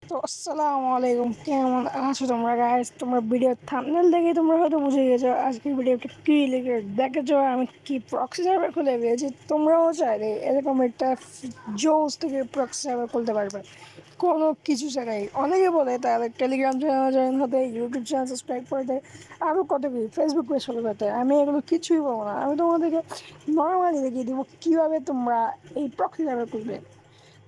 তো আসসালামু আলাইকুম, কেমন আছো তোমরা গাইস? তোমরা ভিডিও থাম্বনেল দেখে তোমরা হয়তো বুঝে গেছো আজকের ভিডিওটা কী লিখে দেখেছো। আমি কি প্রক্সি সার্ভার খুলে পেয়েছি। তোমরাও চাইলে এরকম একটা জোস থেকে প্রক্সি সার্ভার খুলতে পারবে কোনো কিছু ছাড়াই। অনেকে বলে তাদের টেলিগ্রাম চ্যানেল জয়েন হতে, ইউটিউব চ্যানেল সাবস্ক্রাইব করতে, আরও কত কি ফেসবুক পেজ ফলো করতে। আমি এগুলো কিছুই বলবো না, আমি তোমাদেরকে নর্মালি দেখিয়ে দেবো কীভাবে তোমরা এই প্রক্সি সার্ভার খুলবে।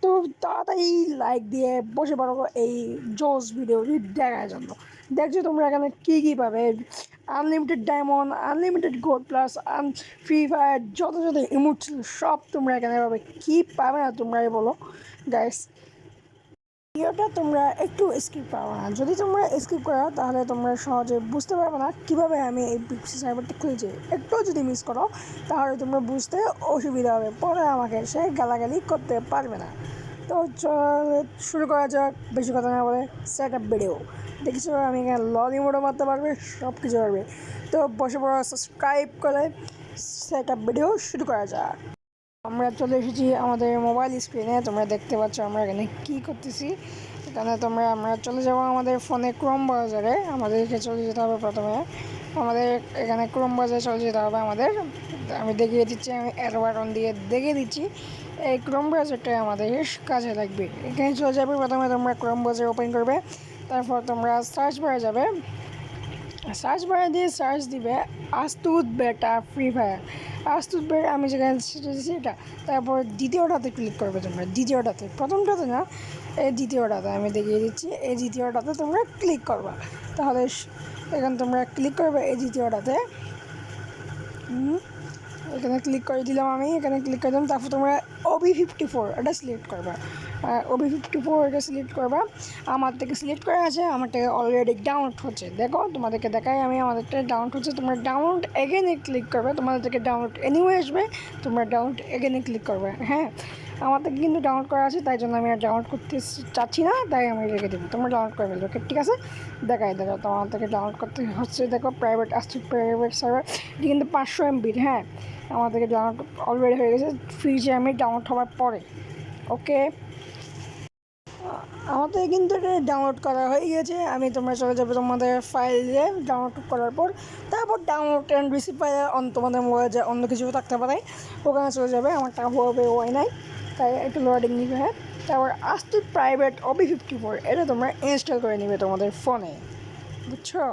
তো তাড়াতাড়ি লাইক দিয়ে বসে পড়ো এই জোস ভিডিওটি দেখার জন্য। দেখছো তোমরা এখানে কী কী পাবে। Unlimited diamond, unlimited gold plus, free fire যত যত ইমোট ছিল সব তোমরা এখানে পাবে। কী পাবে না তোমরাই বলো গাইস। ভিডিওটা তোমরা একটু স্কিপ করো না। যদি তোমরা স্কিপ করো তাহলে তোমরা সহজে বুঝতে পারবে না কীভাবে আমি এই প্রক্সি সার্ভারটা খুলেছি। একটু যদি মিস করো তাহলে তোমরা বুঝতে অসুবিধা হবে, পরে আমাকে সে গালাগালি করতে পারবে না। তো শুরু করা যাক, বেশি কথা না বলে। সেট আপ ভিডিও দেখেছো আমি এখানে লল ইমোটও মারতে পারবে, সব কিছু পারবে। তো বসে বড় সাবস্ক্রাইব করে সেট আপ ভিডিও শুরু করা যাক। আমরা চলে এসেছি আমাদের মোবাইল স্ক্রিনে। তোমরা দেখতে পাচ্ছ আমরা এখানে কী করতেছি। এখানে আমরা চলে যাব আমাদের ফোনে ক্রোম ব্রাউজারে। আমাদেরকে চলে যেতে হবে প্রথমে আমাদের এখানে ক্রোম ব্রাউজারে চলে যেতে হবে আমাদের। আমি দেখিয়ে দিচ্ছি, আমি অ্যারো বাটন দিয়ে দেখিয়ে দিচ্ছি। এই ক্রোম ব্রাউজারটা আমাদের কাজে লাগবে। এখানে চলে যাবে, প্রথমে তোমরা ক্রোম ব্রাউজার ওপেন করবে, তারপর তোমরা সার্চ বারে যাবে। সার্চ বারে দিয়ে সার্চ দিবে আস্তুত বেটা ফ্রি ফায়ার। আস্তুত বেটা আমি যেখানে দিচ্ছি এটা। তারপর দ্বিতীয়টাতে ক্লিক করবে তোমরা, দ্বিতীয়টাতে, প্রথমটাতে না, এই দ্বিতীয়টাতে আমি দেখিয়ে দিচ্ছি। এই দ্বিতীয়টাতে তোমরা ক্লিক করবা। তাহলে এখানে তোমরা ক্লিক করবে এই দ্বিতীয়টাতে। এখানে ক্লিক করে দিলাম আমি, এখানে ক্লিক করে দিলাম। তারপর তোমরা OB54 এটা সিলেক্ট করবা। OB54 এটা সিলেক্ট করবা। আমার থেকে সিলেক্ট করা আছে, আমার থেকে অলরেডি ডাউনলোড হচ্ছে। দেখো তোমাদেরকে দেখাই আমি, আমাদেরটা ডাউনলোড হচ্ছে। তোমরা ডাউনলোড এগেনে ক্লিক করবে, তোমাদের থেকে ডাউনলোড এনিওয়ে আসবে, তোমরা ডাউনলোড এগেনে ক্লিক করবে। হ্যাঁ, আমার থেকে কিন্তু ডাউনলোড করা আছে, তাই জন্য আমি আর ডাউনলোড করতে চাচ্ছি না, তাই আমি রেখে দেবো। তোমরা ডাউনলোড করে ফেলবে, ঠিক আছে। দেখো তোমার থেকে ডাউনলোড করতে হচ্ছে। দেখো প্রাইভেট আসছে, প্রাইভেট সার্ভার, এটি কিন্তু 500 MB। হ্যাঁ, আমাদেরকে ডাউনলোড অলরেডি হয়ে গেছে ফ্রিজে, আমি ডাউনলোড হওয়ার পরে। ওকে, আমাদের কিন্তু এটা ডাউনলোড করা হয়ে গেছে। তোমরা চলে যাবে তোমাদের ফাইলে ডাউনলোড করার পর, তারপর ডাউনলোড অ্যান্ড রিসিভ ফাইলে তোমাদের মোবাইলে যে অন্য কিছু থাকতে পারে, ওখানে চলে যাবে। আমার টাকা হবে ওয়াই নাই, তাই একটু লোডিং নিবে। হ্যাঁ, তারপর আসতে প্রাইভেট OB54 এটা তোমরা ইনস্টল করে নিবে তোমাদের ফোনে, বুঝছো।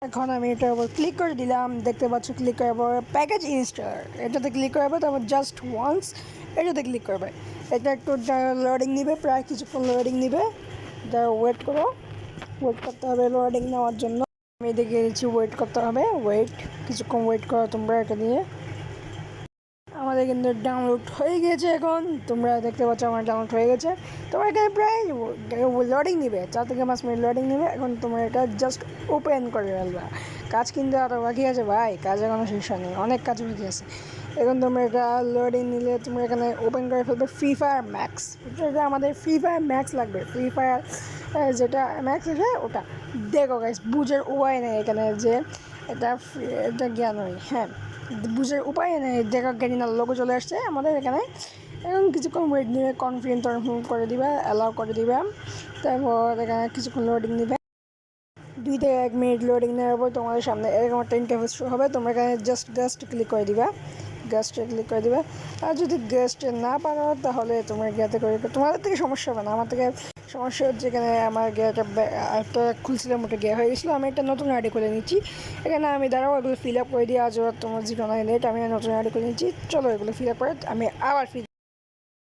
এখন আমি এটার উপর ক্লিক করে দিলাম, দেখতে পাচ্ছ ক্লিক করার পর প্যাকেজ ইনস্টলার এটাতে ক্লিক করবে। তারপর জাস্ট ওয়ান্স এটাতে ক্লিক করবে। এটা একটু লোডিং নিবে, প্রায় কিছুক্ষণ লোডিং নিবে, ওয়েট করো। ওয়েট করতে হবে লোডিং নেওয়ার জন্য। আমি দেখে দিচ্ছি ওয়েট করতে হবে, কিছুক্ষণ ওয়েট করো তোমরা এটা নিয়ে। আমাদের কিন্তু ডাউনলোড হয়ে গেছে। এখন তোমরা দেখতে পাচ্ছ আমার ডাউনলোড হয়ে গেছে। তোমার এখানে প্রায় লোডিং নেবে, 4 থেকে 5 মিনিট লোডিং নেবে। এখন তোমরা এটা জাস্ট ওপেন করে ফেলবা। কাজ কিন্তু আরও বাকি আছে ভাই, কাজের কোনো শেষ নেই, অনেক কাজ বাকি আছে। এখন তোমরা এটা লোডিং নিলে তোমরা এখানে ওপেন করে ফেলবে ফ্রি ফায়ার ম্যাক্স। এটা আমাদের ফ্রি ফায়ার ম্যাক্স লাগবে, ফ্রি ফায়ার যেটা ম্যাক্স আছে ওটা। দেখো গাইস, বুঝের উপায় নেই এখানে যে এটা জ্ঞান হয়। হ্যাঁ, বুঝের উপায় নেই। দেখা গেরিনার লোগো চলে আসছে আমাদের এখানে। এখন কিছুক্ষণ ওয়েট নিবে, কনফার্ম করে দিবে, অ্যালাউ করে দিবে। তারপর এখানে কিছুক্ষণ লোডিং দিবে, 2 থেকে 1 মিনিট লোডিং নেওয়ার পর তোমাদের সামনে এরকম একটা ইন্টারফেস শুরু হবে। তোমরা এখানে জাস্ট ক্লিক করে দিবে, গেস্টে ক্লিক করে দিবে। আর যদি গেস্টে না পারো তাহলে তোমরা গিয়াতে করে, তোমাদের থেকে সমস্যা হবে না, আমার থেকে সমস্যা হচ্ছে। এখানে আমার একটা খুলছিলাম, ওটা গিয়ে হয়ে গেছিলো। আমি একটা নতুন আইডি করে নিচ্ছি। এখানে আমি দাঁড়াও এগুলো ফিল আপ করে দিয়ে, আজ তোমার জীবন নেট আমি নতুন আইডি করে নিচ্ছি। চলো এগুলো ফিল আপ করে আমি আবার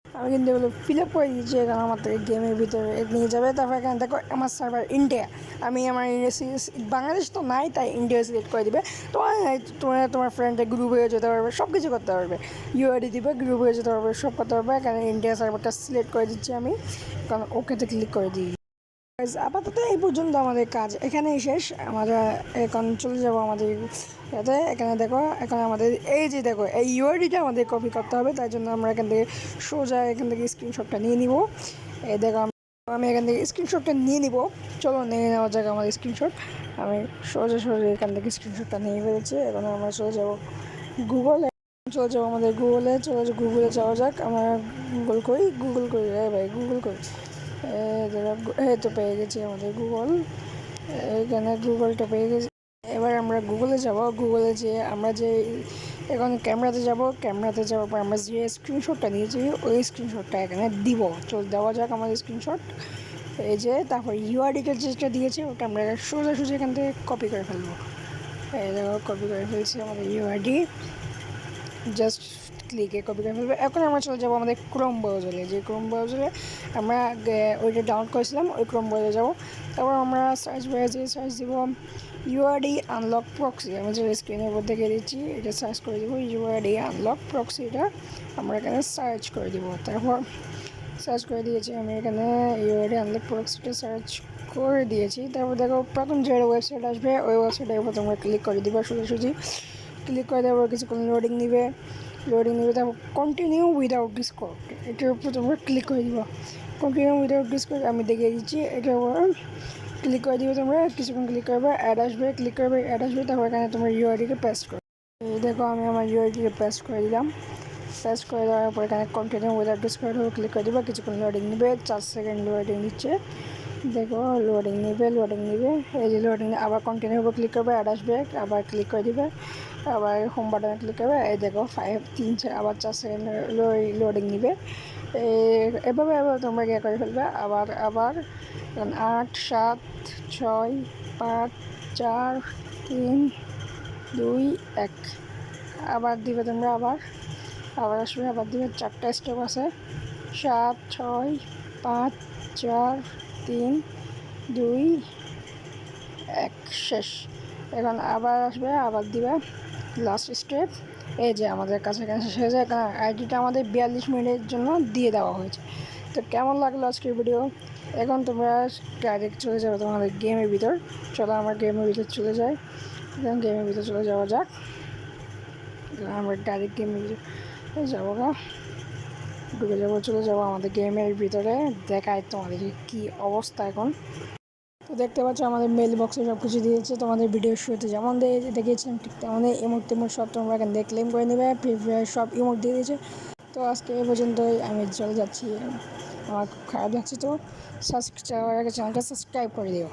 আমি কিন্তু এগুলো ফিল আপ করে দিয়েছি। এখানে আমার থেকে গেমের ভিতরে নিয়ে যাবে। তারপর এখানে দেখো আমার সার্ভার ইন্ডিয়া, আমি আমার বাংলাদেশ তো নাই, তাই ইন্ডিয়া সিলেক্ট করে দিবে। তোমার ফ্রেন্ডের গ্রুপ হয়ে যেতে পারবে, সব কিছু করতে পারবে। ইউআইডি দিবে, গ্রুপ হয়ে যেতে পারবে, সব করতে পারবে। এখানে ইন্ডিয়া সার্ভারটা সিলেক্ট করে দিচ্ছি আমি, কারণ ওকেতে ক্লিক করে দিই। আপাতত এই পর্যন্ত আমাদের কাজ এখানেই শেষ। আমরা এখন চলে যাব আমাদের ইয়াতে। এখানে দেখো, এখন আমাদের এই যে দেখো এই ইউআইডিটা আমাদের কপি করতে হবে, তাই জন্য আমরা এখান থেকে সোজা এখান থেকে স্ক্রিনশটটা নিয়ে নিব। এই দেখো আমি এখান থেকে স্ক্রিনশটটা নিয়ে নিব। চলো নিয়ে নেওয়া যাক আমাদের স্ক্রিনশট। আমি সোজা এখান থেকে স্ক্রিনশটটা নিয়ে ফেলেছি। এখন আমরা চলে যাব গুগলে, আমাদের গুগলে যাওয়া যাক। আমরা গুগল করি ভাই, গুগল করি। এই তো পেয়ে গেছি আমাদের গুগল। এখানে গুগলটা পেয়ে গেছি। এবার আমরা গুগলে যাব। গুগলে যে আমরা যে এখন ক্যামেরাতে যাওয়ার পর আমরা যে স্ক্রিনশটটা নিয়েছি ওই স্ক্রিনশটটা এখানে দিব। চল দেওয়া যাক আমাদের স্ক্রিনশট। এই যে তারপর ইউআরডিটা যেটা দিয়েছে ওটা আমরা সোজাসুজি এখান থেকে কপি করে ফেলবো। এই দেখো কপি করে ফেলছি আমাদের ইউআরডি, জাস্ট ক্লিকে কপি করে ফেলবো। এখন আমরা চলে যাবো আমাদের ক্রোম ব্রাউজারে। যে ক্রোম ব্রাউজারে আমরা ওইটা ডাউনলোড করেছিলাম ওই ক্রোম ব্রাউজারে যাবো। তারপর আমরা সার্চ বারে যে সার্চ দিব ইউআরডি আনলক প্রক্সি। আমি যে স্ক্রিনের উপর দেখে দিচ্ছি এটা সার্চ করে দিব ইউআরডি আনলক প্রক্সি। এটা আমরা এখানে সার্চ করে দিব। তারপর সার্চ করে দিয়েছি আমি এখানে ইউআরডি আনলক প্রক্সিটা সার্চ করে দিয়েছি। তারপর দেখো প্রথম যে ওয়েবসাইট আসবে ওই ওয়েবসাইটের উপর তোমরা ক্লিক করে দিবা। সোজাসুজি ক্লিক করে দেওয়ার কিছুক্ষণ লোডিং নিবে। তারপর কন্টিনিউ উইদাউট ডিসকর্ড এটার উপর তোমরা ক্লিক করে দিবা। কন্টিনিউ উইদাউট ডিসকর্ড আমি দেখিয়ে দিচ্ছি। এটার উপর ক্লিক করে দিবে। তোমরা কিছুক্ষণ ক্লিক করবে, অ্যাড আসবে, ক্লিক করবে, অ্যাড আসবে। তারপর এখানে তোমার ইউআইডিকে পেস্ট করবে। এই দেখো আমি আমার ইউআইডিকে পেস্ট করে দিলাম। পেস্ট করে দেওয়ার পর এখানে কন্টিনিউ উইদাউট ডিসকর্ড উপর ক্লিক করে দিবা। কিছুক্ষণ লোডিং নেবে, 4 সেকেন্ড লোডিং নিচ্ছে। দেখো লোডিং নেবে। এই যে লোডিং আবার কন্টিনিউ উপর ক্লিক করবে, অ্যাড আসবে, আবার ক্লিক করে দিবে, আবার হোম বাটনে ক্লিক করবে। এই দেখো আবার 4 সেকেন্ড লোডিং নিবে। এভাবে তোমরা ইয়ে করে ফেলবে। আবার 8 7 6 5 4 3 2 1 আবার দিবে তোমরা। আবার আসবে, আবার দিবে। 4টা স্টেপ আছে। 7 6 5 4 3 2 1 শেষ। এখন আবার আসবে, আবার দিবে লাস্ট স্টেপ। এই যে আমাদের কাছে শেষ হয়ে যায়, কারণ আইডিটা আমাদের 42 মিনিটের জন্য দিয়ে দেওয়া হয়েছে। তো কেমন লাগলো আজকের ভিডিও? এখন তোমরা ডাইরেক্ট চলে যাবে তোমাদের গেমের ভিতর। চলো আমরা গেমের ভিতর চলে যাই। এখন গেমের ভিতর চলে যাওয়া যাক। আমরা ডাইরেক্ট গেমের ভিতরে যাবো গা, ঢুকে যাবো, চলে যাবো আমাদের গেমের ভিতরে। দেখায় তোমাদের কি অবস্থা এখন। তো দেখতে পাচ্ছ আমাদের মেল বক্সে সব কিছু দিয়েছে। তোমাদের ভিডিও শুরুতে যেমন দেখিয়েছিলাম ঠিক তেমনই ইমোট সব তোমরা এখানে ক্লেম করে নেবে। ফ্রি ফায়ার সব ইমোট দিয়ে দিয়েছে। তো আজকে এ পর্যন্তই, আমি চলে যাচ্ছি। আমার খুব খারাপ লাগছে। তো চ্যানেলটা সাবস্ক্রাইব করে দিও।